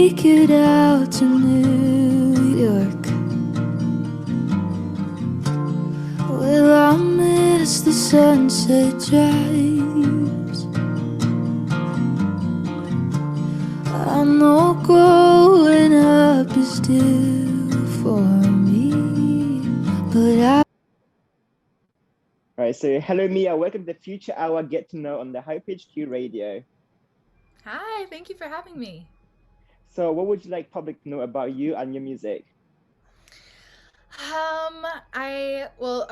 Take it out to New York. Will I miss the sunset drives? I know growing up is due for me, but All right, so hello Mia, welcome to the Future Hour Get to Know on the Hype HQ Radio. Hi, thank you for having me. So, what would you like public to know about you and your music?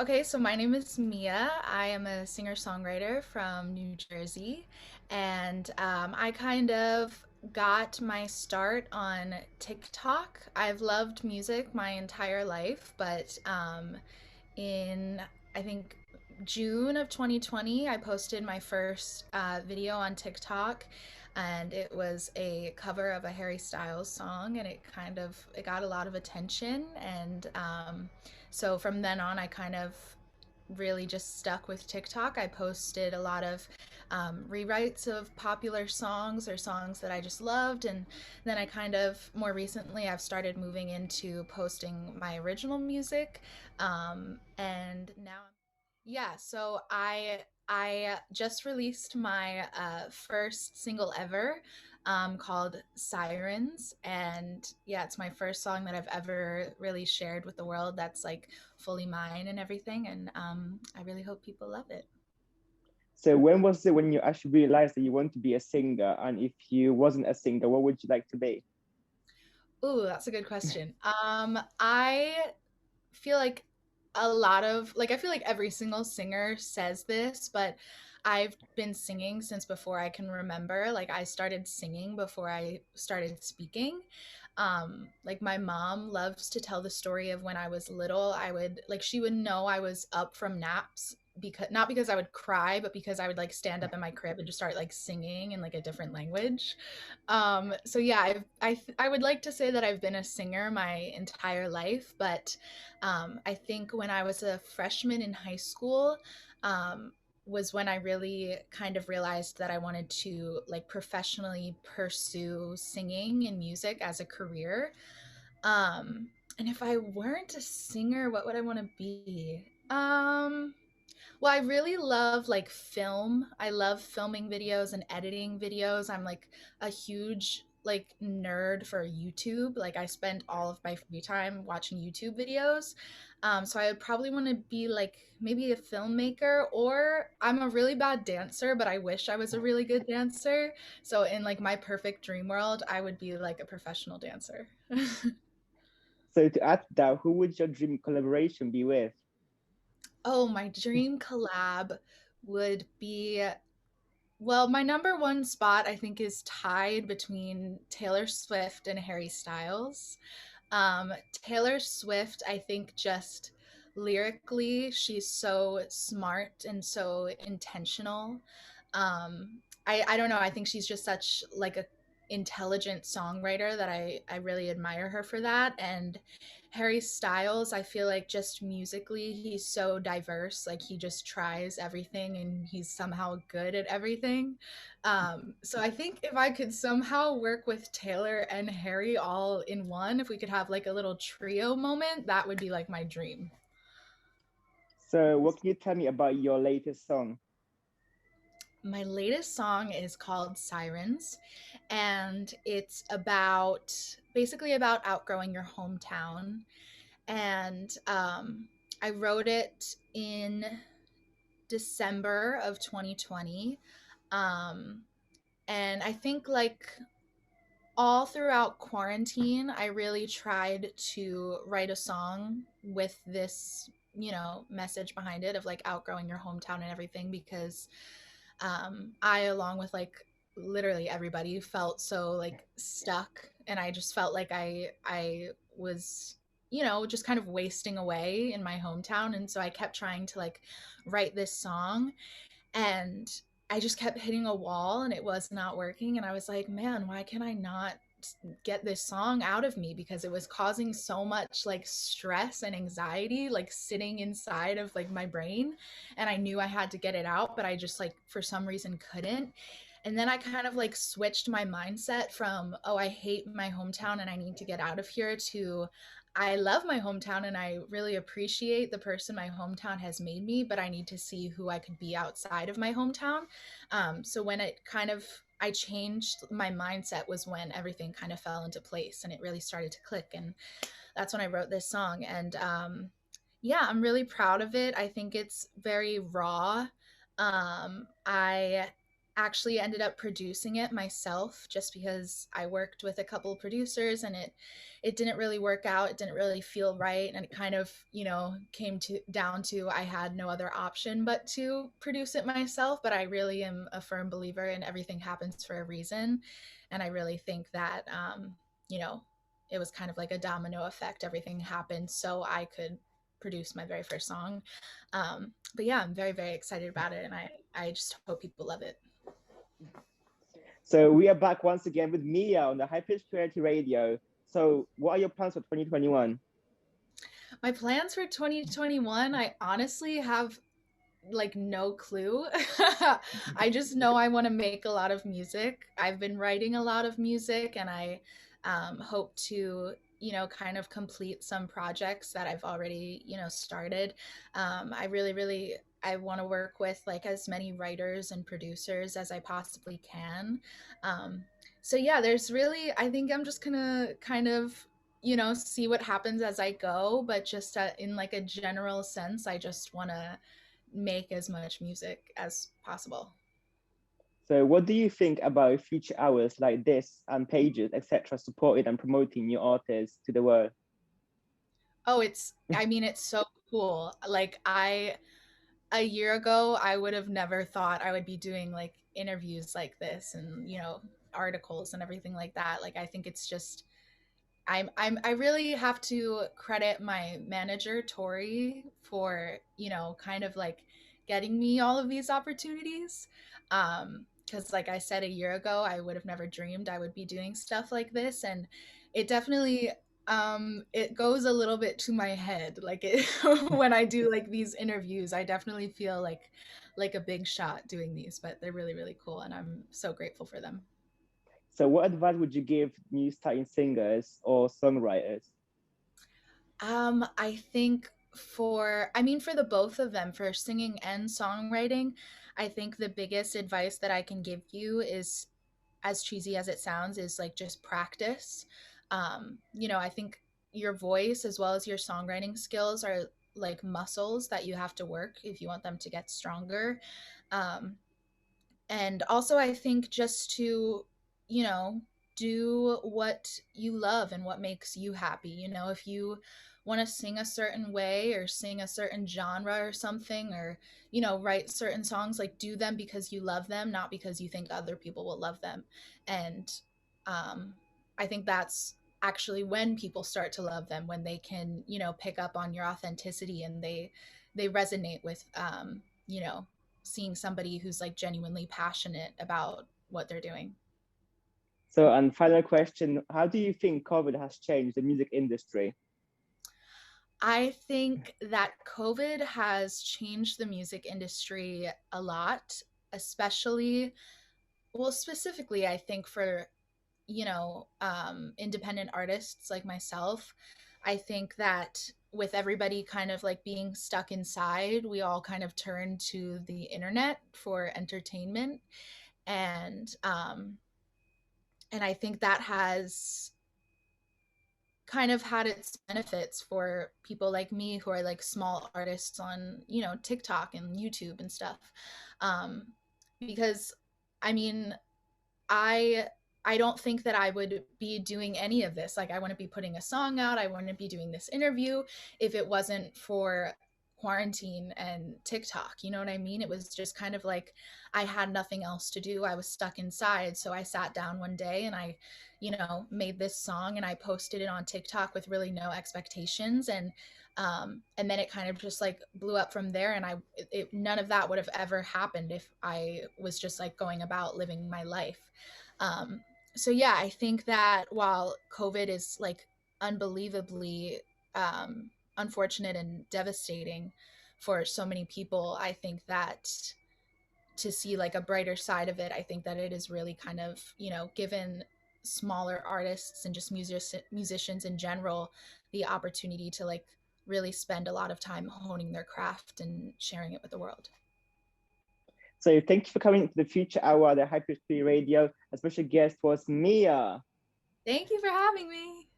Okay, so my name is Mia. I am a singer-songwriter from New Jersey, and I kind of got my start on TikTok. I've loved music my entire life, but in I think June of 2020, I posted my first video on TikTok, and it was a cover of a Harry Styles song, and it got a lot of attention, and so from then on, I kind of really just stuck with TikTok. I posted a lot of rewrites of popular songs or songs that I just loved. And then I kind of more recently, I've started moving into posting my original music. And now, yeah, so I just released my first single ever called Sirens. And yeah, it's my first song that I've ever really shared with the world that's like fully mine and everything. And I really hope people love it. So, when was it when you actually realized that you want to be a singer? And if you wasn't a singer, what would you like to be? Ooh, that's a good question. I feel like I feel like every single singer says this, but I've been singing since before I can remember. Like I started singing before I started speaking. Like my mom loves to tell the story of when I was little. She would know I was up from naps because not because I would cry, but because I would like stand up in my crib and just start like singing in like a different language. So yeah, I would like to say that I've been a singer my entire life, but I think when I was a freshman in high school, was when I really kind of realized that I wanted to like professionally pursue singing and music as a career. And if I weren't a singer, what would I want to be? Well, I really love like film. I love filming videos and editing videos. I'm like a huge like nerd for YouTube. Like I spend all of my free time watching YouTube videos. So I would probably want to be like maybe a filmmaker, or I'm a really bad dancer, but I wish I was a really good dancer. So in like my perfect dream world, I would be like a professional dancer. So, to add to that, who would your dream collaboration be with? Oh, my dream collab would be, well, my number one spot I think is tied between Taylor Swift and Harry Styles. Taylor Swift, I think just lyrically, she's so smart and so intentional. I don't know. I think she's just such like a intelligent songwriter that I really admire her for that. And Harry Styles, I feel like just musically, he's so diverse. Like he just tries everything and he's somehow good at everything. So I think if I could somehow work with Taylor and Harry all in one, if we could have like a little trio moment, that would be like my dream. So, what can you tell me about your latest song? My latest song is called Sirens, and it's about basically about outgrowing your hometown. And I wrote it in December of 2020. Um, and I think like all throughout quarantine, I really tried to write a song with this, message behind it of like outgrowing your hometown and everything because I, along with like literally everybody, felt so like stuck, and I just felt like I was, just kind of wasting away in my hometown, and so I kept trying to like write this song, and I just kept hitting a wall, and it was not working, and I was like, man, why can I not get this song out of me, because it was causing so much like stress and anxiety like sitting inside of like my brain, and I knew I had to get it out, but I just like for some reason couldn't. And then I kind of like switched my mindset from, oh, I hate my hometown and I need to get out of here, to I love my hometown and I really appreciate the person my hometown has made me, but I need to see who I could be outside of my hometown. So when it kind of, I changed my mindset was when everything kind of fell into place and it really started to click. And that's when I wrote this song. And yeah, I'm really proud of it. I think it's very raw. I actually ended up producing it myself just because I worked with a couple of producers and it didn't really work out. It didn't really feel right, and it kind of, you know, came to down to I had no other option but to produce it myself. But I really am a firm believer in everything happens for a reason, and I really think that you know, it was kind of like a domino effect. Everything happened so I could produce my very first song. But yeah, I'm very, very excited about it, and I just hope people love it. So we are back once again with Mia on the High Pitch Creative Radio. So what are your plans for 2021? My plans for 2021, I honestly have like no clue. I just know I want to make a lot of music. I've been writing a lot of music, and I hope to, you know, kind of complete some projects that I've already, you know, started. I really, really, I want to work with like as many writers and producers as I possibly can. Um, so yeah, there's really, I think I'm just gonna kind of, you know, see what happens as I go, but just in like a general sense, I just want to make as much music as possible. So what do you think about future hours like this and pages, etc., supporting and promoting new artists to the world? Oh, I mean, it's so cool. Like a year ago, I would have never thought I would be doing like interviews like this and, you know, articles and everything like that. Like I think it's just I really have to credit my manager Tori for, you know, kind of like getting me all of these opportunities. Because like I said a year ago, I would have never dreamed I would be doing stuff like this, and it definitely it goes a little bit to my head. Like it when I do like these interviews, I definitely feel like a big shot doing these, but they're really, really cool, and I'm so grateful for them. So what advice would you give new starting singers or songwriters? I think I mean, for the both of them, for singing and songwriting, I think the biggest advice that I can give you is, as cheesy as it sounds, is like just practice. You know, I think your voice as well as your songwriting skills are like muscles that you have to work if you want them to get stronger. Um, and also I think just to, you know, do what you love and what makes you happy. You know, if you want to sing a certain way or sing a certain genre or something, or, you know, write certain songs, like do them because you love them, not because you think other people will love them. And um I think that's actually when people start to love them, when they can, you know, pick up on your authenticity and they resonate with you know, seeing somebody who's like genuinely passionate about what they're doing. So, and final question, how do you think COVID has changed the music industry? I think that COVID has changed the music industry a lot, especially, well, specifically, I think for, you know, independent artists like myself. I think that with everybody kind of like being stuck inside, we all kind of turned to the internet for entertainment. And I think that has kind of had its benefits for people like me who are like small artists on, you know, TikTok and YouTube and stuff. Um, because I mean, I I don't think that I would be doing any of this. Like I wouldn't be putting a song out, I wouldn't be doing this interview if it wasn't for quarantine and TikTok. You know what I mean? It was just kind of like I had nothing else to do. I was stuck inside, so I sat down one day and I, you know, made this song and I posted it on TikTok with really no expectations, and then it kind of just like blew up from there. And none of that would have ever happened if I was just like going about living my life. um, so yeah, I think that while COVID is like unbelievably unfortunate and devastating for so many people, I think that to see like a brighter side of it, I think that it is really kind of, you know, given smaller artists and just musicians in general the opportunity to like really spend a lot of time honing their craft and sharing it with the world. So thank you for coming to the Future Hour, the Hyper Radio. A special guest was Mia. Thank you for having me.